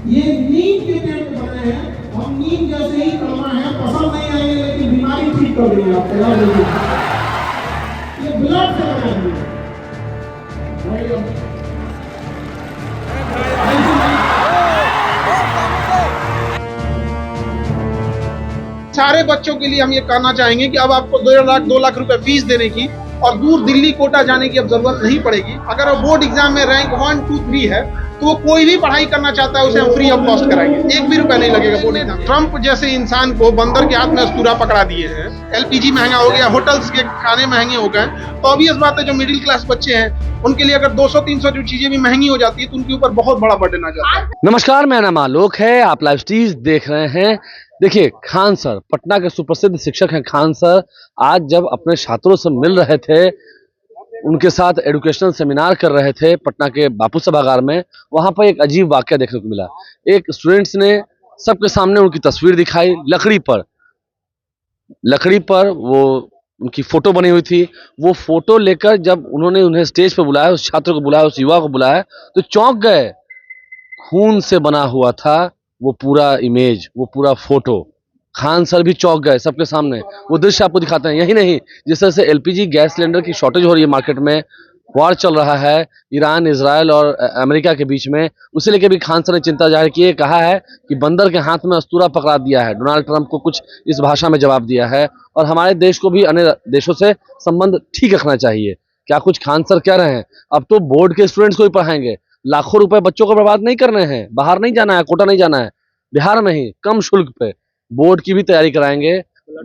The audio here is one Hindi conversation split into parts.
ये नीम के पेड़ पे बने हैं। हम नीम जैसे ही कड़वा है, पसंद नहीं आएंगे लेकिन बीमारी ठीक कर देंगे आप, तैयार रहिए। ये ब्लड से बना है। सारे बच्चों के लिए हम ये कहना चाहेंगे कि अब आपको 2 लाख रुपए फीस देने की और दूर दिल्ली कोटा जाने की अब जरूरत नहीं पड़ेगी। अगर वो बोर्ड एग्जाम में रैंक 1, 2, 3 है तो वो कोई भी पढ़ाई करना चाहता है उसे हम फ्री ऑफ कॉस्ट कराएंगे, 1 भी रुपया नहीं लगेगा बोर्ड एग्जाम। ट्रम्प जैसे इंसान को बंदर के हाथ में अस्तूरा पकड़ा दिए हैं, एलपीजी महंगा हो गया, होटल्स के खाने महंगे हो गए, तो ऑब्वियस बात है जो मिडिल क्लास बच्चे हैं उनके लिए अगर 200-300 जो चीजें भी महंगी हो जाती है तो उनके ऊपर बहुत बड़ा बर्डन आ जाता है। नमस्कार, मेरा नाम आलोक है, आप लाइव स्टीज देख रहे हैं। देखिए, खान सर पटना के सुप्रसिद्ध शिक्षक हैं। खान सर आज जब अपने छात्रों से मिल रहे थे, उनके साथ एजुकेशनल सेमिनार कर रहे थे पटना के बापू सभागार में, वहां पर एक अजीब वाकया देखने को मिला। एक स्टूडेंट्स ने सबके सामने उनकी तस्वीर दिखाई, लकड़ी पर वो उनकी फोटो बनी हुई थी। वो फोटो लेकर जब उन्होंने उन्हें स्टेज पर बुलाया, उस छात्र को बुलाया, उस युवा को बुलाया, तो चौंक गए। खून से बना हुआ था वो पूरा इमेज, वो पूरा फोटो। खान सर भी चौंक गए सबके सामने। वो दृश्य आपको दिखाते हैं। यही नहीं, जिस तरह से एलपीजी गैस सिलेंडर की शॉर्टेज हो रही है मार्केट में, वॉर चल रहा है ईरान, इजराइल और अमेरिका के बीच में, उसे लेकर भी खान सर ने चिंता जाहिर की है। कहा है कि बंदर के हाथ में अस्तूरा पकड़ा दिया है, डोनाल्ड ट्रंप को कुछ इस भाषा में जवाब दिया है, और हमारे देश को भी अन्य देशों से संबंध ठीक रखना चाहिए। क्या कुछ खान सर कह रहे हैं? अब तो बोर्ड के स्टूडेंट्स को ही पढ़ाएंगे। लाखों रुपए बच्चों को बर्बाद नहीं करने हैं, बाहर नहीं जाना है, कोटा नहीं जाना है, बिहार में ही कम शुल्क पे बोर्ड की भी तैयारी कराएंगे।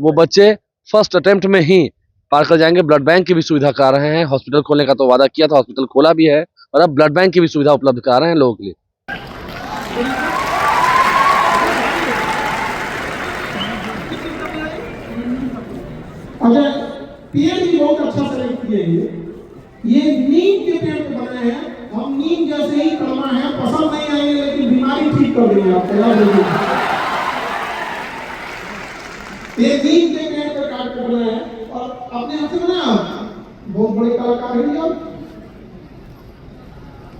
वो बच्चे फर्स्ट अटेम्प्ट में ही पार कर जाएंगे। ब्लड बैंक की भी सुविधा करा रहे हैं। हॉस्पिटल खोलने का तो वादा किया था, हॉस्पिटल खोला भी है, और अब ब्लड बैंक की भी सुविधा उपलब्ध करा रहे हैं लोगों के लिए। अच्छा, पेड़ भी बहुत अच्छा सेलेक्ट किए ये नीम के पेड़ पे बने हैं। हम नीम जैसे ही कड़वा है, पसंद नहीं आएंगे लेकिन बीमारी ठीक कर देंगे आप, तैयार रहिए। ये नीम के पेड़ पे काट के बनाया है और अपने हाथ से बनाया। बहुत बड़े कलाकार हैं आप।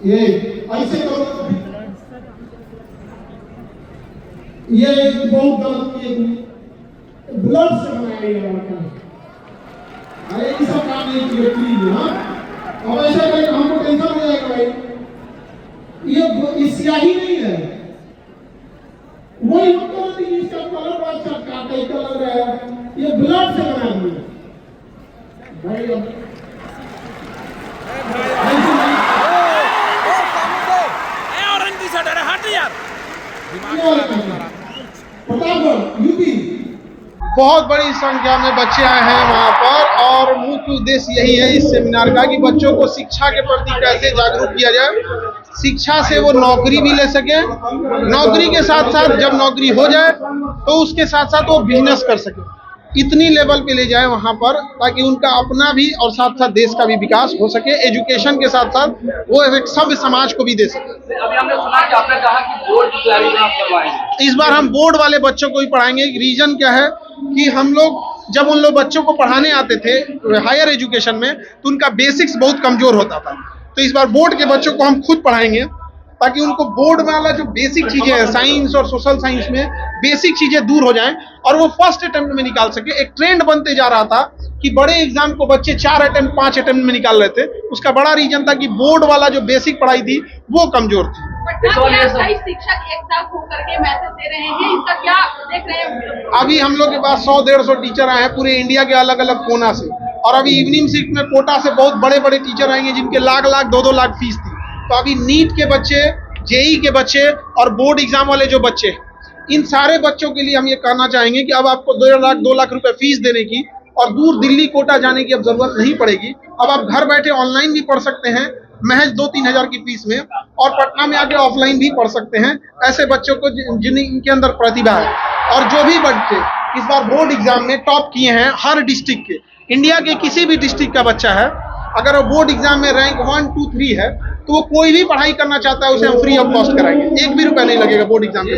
ये ऐसे करो, ये बहुत गलत किए तुम। ब्लड से बनाया ये लड़का, अरे ये सब काम नहीं किए प्लीज। हाँ, अब ऐसा करें हमको टेंशन हो जाएगा भाई। ये स्याही नहीं है, वही हम कहते हैं इसका कलर बड़ा अच्छा काटे का लग रहा है, ये ब्लड से बना दिया भाई। यूपी बहुत बड़ी संख्या में बच्चे आए हैं वहाँ पर, और मुख्य उद्देश्य यही है इस सेमिनार का कि बच्चों को शिक्षा के प्रति कैसे जागरूक किया जाए। शिक्षा से वो नौकरी भी ले सके, नौकरी के साथ साथ जब नौकरी हो जाए तो उसके साथ साथ वो बिजनेस कर सके। इतनी लेवल पे ले जाए वहाँ पर ताकि उनका अपना भी और साथ साथ देश का भी विकास हो सके। एजुकेशन के साथ साथ वो एक सभ्य समाज को भी दे सके। अभी हमने सुना कि आपने कहा कि बोर्ड की तैयारी आप करवाएंगे। इस बार हम बोर्ड वाले बच्चों को ही पढ़ाएंगे। रीजन क्या है कि हम लोग जब उन लोग बच्चों को पढ़ाने आते थे हायर एजुकेशन में तो उनका बेसिक्स बहुत कमजोर होता था। तो इस बार बोर्ड के बच्चों को हम खुद पढ़ाएंगे ताकि उनको बोर्ड वाला जो बेसिक चीजें हैं साइंस और सोशल साइंस में बेसिक चीजें दूर हो जाएं और वो फर्स्ट अटेम्प्ट में निकाल सके। एक ट्रेंड बनते जा रहा था कि बड़े एग्जाम को बच्चे 4 अटेम्प्ट 5 अटेम्प्ट में निकाल रहे थे। उसका बड़ा रीजन था कि बोर्ड वाला जो बेसिक पढ़ाई थी वो कमजोर थी। शिक्षक एक साथ होकर के मैसेज दे रहे हैं, इसका क्या देख रहे हैं? अभी हम लोग के पास 100-150 टीचर आए हैं पूरे इंडिया के अलग अलग कोना से, और अभी इवनिंग शिफ्ट में कोटा से बहुत बड़े बड़े टीचर आएंगे जिनके लाख 2-2 लाख फीस थी। तो अभी नीट के बच्चे, जेई के बच्चे और बोर्ड एग्जाम वाले जो बच्चे, इन सारे बच्चों के लिए हम ये कहना चाहेंगे कि अब आपको 2 लाख रुपए फीस देने की और दूर दिल्ली कोटा जाने की अब जरूरत नहीं पड़ेगी। अब आप घर बैठे ऑनलाइन भी पढ़ सकते हैं महज 2-3 हजार की फीस में, और पटना में आके ऑफलाइन भी पढ़ सकते हैं। ऐसे बच्चों को जिनके अंदर प्रतिभा है, और जो भी बच्चे इस बार बोर्ड एग्जाम में टॉप किए हैं हर डिस्ट्रिक्ट के, इंडिया के किसी भी डिस्ट्रिक्ट का बच्चा है, अगर वो बोर्ड एग्जाम में रैंक 1, 2, 3 है तो वो कोई भी पढ़ाई करना चाहता है उसे हम फ्री ऑफ कॉस्ट कराएंगे, 1 भी रुपया नहीं लगेगा बोर्ड एग्जाम के।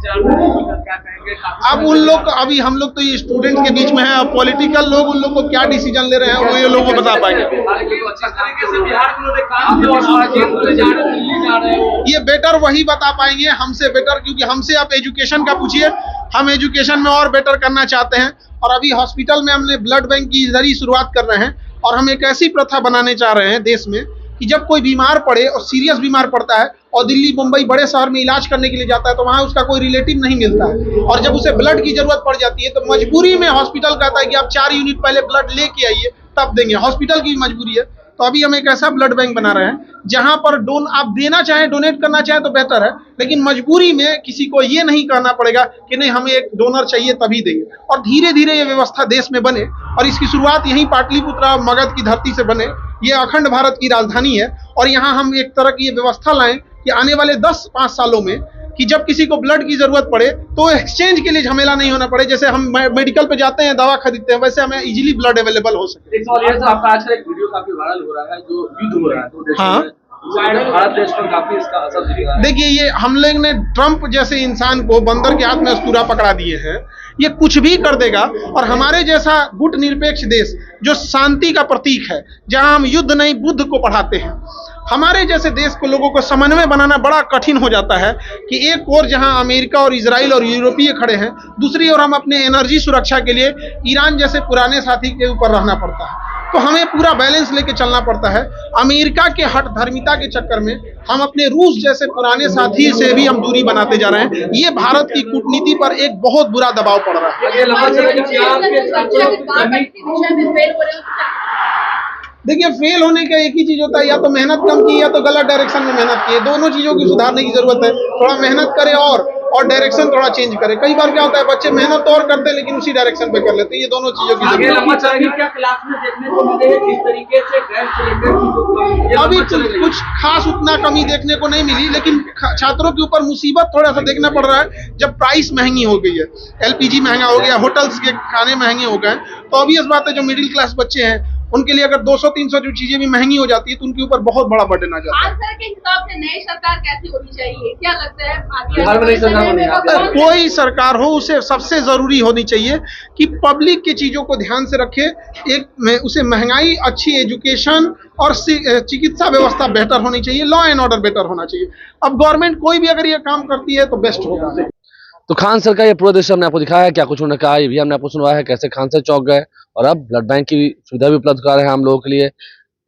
क्या कहेंगे? अब उन लोग अभी हम लोग तो ये स्टूडेंट्स के बीच में है, अब पॉलिटिकल लोग उन लोग को क्या डिसीजन ले रहे हैं वो ये लोग को बता पाएंगे। जिस तरीके से बिहार में उन्होंने काम किया, दिल्ली जा रहे हो, ये बेटर वही बता पाएंगे हमसे बेटर, क्योंकि हमसे आप एजुकेशन का पूछिए, हम एजुकेशन में और बेटर करना चाहते हैं। और अभी हॉस्पिटल में हमने ब्लड बैंक की जरिए शुरुआत कर रहे हैं, और हम एक ऐसी प्रथा बनाने चाह रहे हैं देश में कि जब कोई बीमार पड़े और सीरियस बीमार पड़ता है और दिल्ली मुंबई बड़े शहर में इलाज करने के लिए जाता है तो वहाँ उसका कोई रिलेटिव नहीं मिलता है, और जब उसे ब्लड की जरूरत पड़ जाती है तो मजबूरी में हॉस्पिटल कहता है कि आप 4 यूनिट पहले ब्लड लेके आइए तब देंगे, हॉस्पिटल की मजबूरी है। तो अभी हम एक ऐसा ब्लड बैंक बना रहे हैं जहां पर आप देना चाहें, डोनेट करना चाहें तो बेहतर है, लेकिन मजबूरी में किसी को ये नहीं कहना पड़ेगा कि नहीं हमें एक डोनर चाहिए तभी देंगे। और धीरे धीरे ये व्यवस्था देश में बने, और इसकी शुरुआत यहीं पाटलिपुत्र मगध की धरती से बने। ये अखंड भारत की राजधानी है, और यहाँ हम एक तरह की ये व्यवस्था लाएं कि आने वाले 10-5 सालों में कि जब किसी को ब्लड की जरूरत पड़े तो एक्सचेंज के लिए झमेला नहीं होना पड़े। जैसे हम मेडिकल पे जाते हैं, दवा खरीदते हैं, वैसे हमें इजीली ब्लड अवेलेबल हो सके। एक सवाल ये सर, आपका आज का एक वीडियो काफी वायरल हो रहा है, जो युद्ध हो रहा है दो देशों हाँ। में, शायद भारत देश पर काफी इसका असर दिख रहा है। देखिए, ये हम लोग ने ट्रंप जैसे इंसान को बंदर के हाथ में अस्तूरा पकड़ा दिए हैं, ये कुछ भी कर देगा। और हमारे जैसा गुट निरपेक्ष देश जो शांति का प्रतीक है, जहां हम युद्ध नहीं बुद्ध को पढ़ाते हैं, हमारे जैसे देश को लोगों को समन्वय बनाना बड़ा कठिन हो जाता है कि एक ओर जहां अमेरिका और इजराइल और यूरोपीय खड़े हैं, दूसरी ओर हम अपने एनर्जी सुरक्षा के लिए ईरान जैसे पुराने साथी के ऊपर रहना पड़ता है। तो हमें पूरा बैलेंस लेके चलना पड़ता है। अमेरिका के हट धर्मिता के चक्कर में हम अपने रूस जैसे पुराने साथी से भी हम दूरी बनाते जा रहे हैं। ये भारत की कूटनीति पर एक बहुत बुरा दबाव पड़ रहा है। ये लंबा चला कि देखिए, फेल होने का एक ही चीज होता है, या तो मेहनत कम की या तो गलत डायरेक्शन में मेहनत की है। दोनों चीजों की सुधारने की जरूरत है। थोड़ा मेहनत करे और डायरेक्शन थोड़ा चेंज करे। कई बार क्या होता है, बच्चे मेहनत तो और करते हैं लेकिन उसी डायरेक्शन पे कर लेते हैं। ये दोनों चीजों की आगे जरूरत लंबा चलेगी क्या क्लास में देखने को मिले जिस तरीके से गैस सिलेंडर की जो कमी है, है। अभी लंबा चलेगा। कुछ खास उतना कमी देखने को नहीं मिली, लेकिन छात्रों के ऊपर मुसीबत थोड़ा सा देखना पड़ रहा है जब प्राइस महंगी हो गई है। एलपीजी महंगा हो गया, होटल्स के खाने महंगे हो गए, तो ऑब्वियस बात है जो मिडिल क्लास बच्चे हैं उनके लिए अगर 200-300 जो चीजें भी महंगी हो जाती है तो उनके ऊपर बहुत बड़ा बर्डन आ जाता है। आंसर के हिसाब से नई सरकार कैसी होनी चाहिए, क्या लगता है आगे बिहार में नई सरकार होनी चाहिए। कोई सरकार हो, उसे सबसे जरूरी होनी चाहिए कि पब्लिक की चीजों को ध्यान से रखे। उसे महंगाई, अच्छी एजुकेशन और चिकित्सा व्यवस्था बेहतर होनी चाहिए, लॉ एंड ऑर्डर बेटर होना चाहिए। अब गवर्नमेंट कोई भी अगर ये काम करती है तो बेस्ट होगा। तो खान सर का ये पूरा दृश्य हमने आपको दिखाया है, क्या कुछ उन्होंने कहा, ये भी हमने आपको सुनवाया है, कैसे खान सर चौंक गए और अब ब्लड बैंक की सुविधा भी उपलब्ध करा रहे हैं हम लोगों के लिए।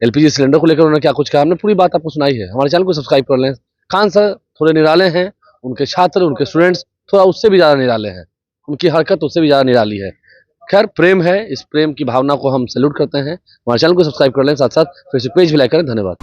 एलपीजी सिलेंडर को लेकर उन्होंने क्या कुछ कहा, हमने पूरी बात आपको सुनाई है। हमारे चैनल को सब्सक्राइब कर लें। खान सर थोड़े निराले हैं, उनके छात्र, उनके स्टूडेंट्स थोड़ा उससे भी ज़्यादा निराले हैं, उनकी हरकत उससे भी ज़्यादा निराली है। खैर, प्रेम है, इस प्रेम की भावना को हम सैल्यूट करते हैं। हमारे चैनल को सब्सक्राइब कर लें, साथ साथ फेसबुक पेज भी लाइक करें। धन्यवाद।